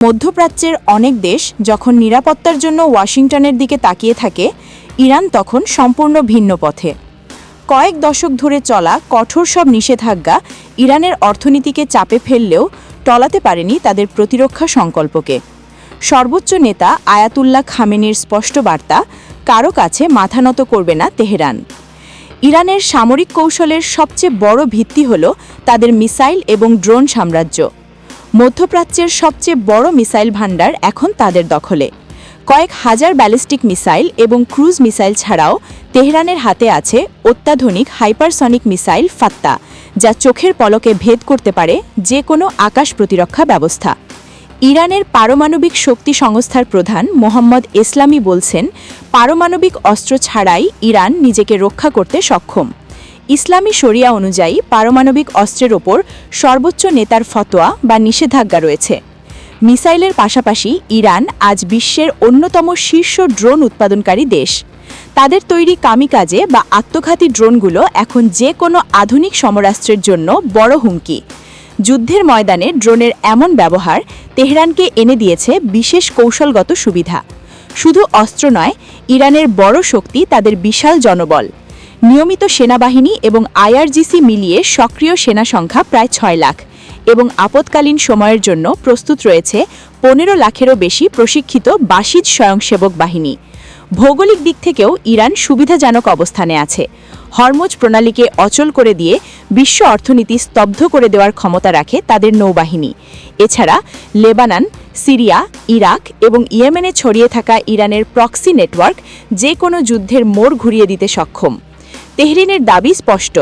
মধ্যপ্রাচ্যের অনেক দেশ যখন নিরাপত্তার জন্য ওয়াশিংটনের দিকে তাকিয়ে থাকে, ইরান তখন সম্পূর্ণ ভিন্ন পথে। কয়েক দশক ধরে চলা কঠোর সব নিষেধাজ্ঞা ইরানের অর্থনীতিকে চাপে ফেললেও টলাতে পারেনি তাদের প্রতিরক্ষা সংকল্পকে। সর্বোচ্চ নেতা আয়াতুল্লাহ খামেনির স্পষ্ট বার্তা, কারো কাছে মাথা নত করবে না তেহরান। ইরানের সামরিক কৌশলের সবচেয়ে বড় ভিত্তি হল তাদের মিসাইল এবং ড্রোন সাম্রাজ্য। মধ্যপ্রাচ্যের সবচেয়ে বড় মিসাইল ভান্ডার এখন তাদের দখলে। কয়েক হাজার ব্যালিস্টিক মিসাইল এবং ক্রুজ মিসাইল ছাড়াও তেহরানের হাতে আছে অত্যাধুনিক হাইপারসনিক মিসাইল ফাত্তা, যা চোখের পলকে ভেদ করতে পারে যে কোনো আকাশ প্রতিরক্ষা ব্যবস্থা। ইরানের পারমাণবিক শক্তি সংস্থার প্রধান মোহাম্মদ এসলামি বলছেন, পারমাণবিক অস্ত্র ছাড়াই ইরান নিজেকে রক্ষা করতে সক্ষম। ইসলামী শরিয়া অনুযায়ী পারমাণবিক অস্ত্রের ওপর সর্বোচ্চ নেতার ফতোয়া বা নিষেধাজ্ঞা রয়েছে। মিসাইলের পাশাপাশি ইরান আজ বিশ্বের অন্যতম শীর্ষ ড্রোন উৎপাদনকারী দেশ। তাদের তৈরি কামিকাজে বা আত্মঘাতী ড্রোনগুলো এখন যে কোনো আধুনিক সমরাস্ত্রের জন্য বড় হুমকি। যুদ্ধের ময়দানে ড্রোনের এমন ব্যবহার তেহরানকে এনে দিয়েছে বিশেষ কৌশলগত সুবিধা। শুধু অস্ত্র নয়, ইরানের বড় শক্তি তাদের বিশাল জনবল। নিয়মিত সেনাবাহিনী এবং আইআরজিসি মিলিয়ে সক্রিয় সেনা সংখ্যা প্রায় 6 লাখ এবং আপৎকালীন সময়ের জন্য প্রস্তুত রয়েছে 15 লাখেরও বেশি প্রশিক্ষিত বাসিজ স্বয়ংসেবক বাহিনী। ভৌগোলিক দিক থেকেও ইরান সুবিধাজনক অবস্থানে আছে। হরমুজ প্রণালীকে অচল করে দিয়ে বিশ্ব অর্থনীতি স্তব্ধ করে দেওয়ার ক্ষমতা রাখে তাদের নৌবাহিনী। এছাড়া লেবানন, সিরিয়া, ইরাক এবং ইয়েমেনে ছড়িয়ে থাকা ইরানের প্রক্সি নেটওয়ার্ক যে কোনো যুদ্ধের মোড় ঘুরিয়ে দিতে সক্ষম। তেহরানের দাবি স্পষ্ট,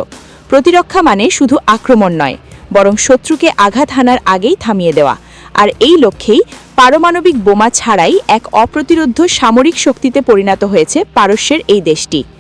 প্রতিরক্ষা মানে শুধু আক্রমণ নয়, বরং শত্রুকে আঘাত হানার আগেই থামিয়ে দেওয়া। আর এই লক্ষ্যেই পারমাণবিক বোমা ছাড়াই এক অপ্রতিরোধ্য সামরিক শক্তিতে পরিণত হয়েছে পারস্যের এই দেশটি।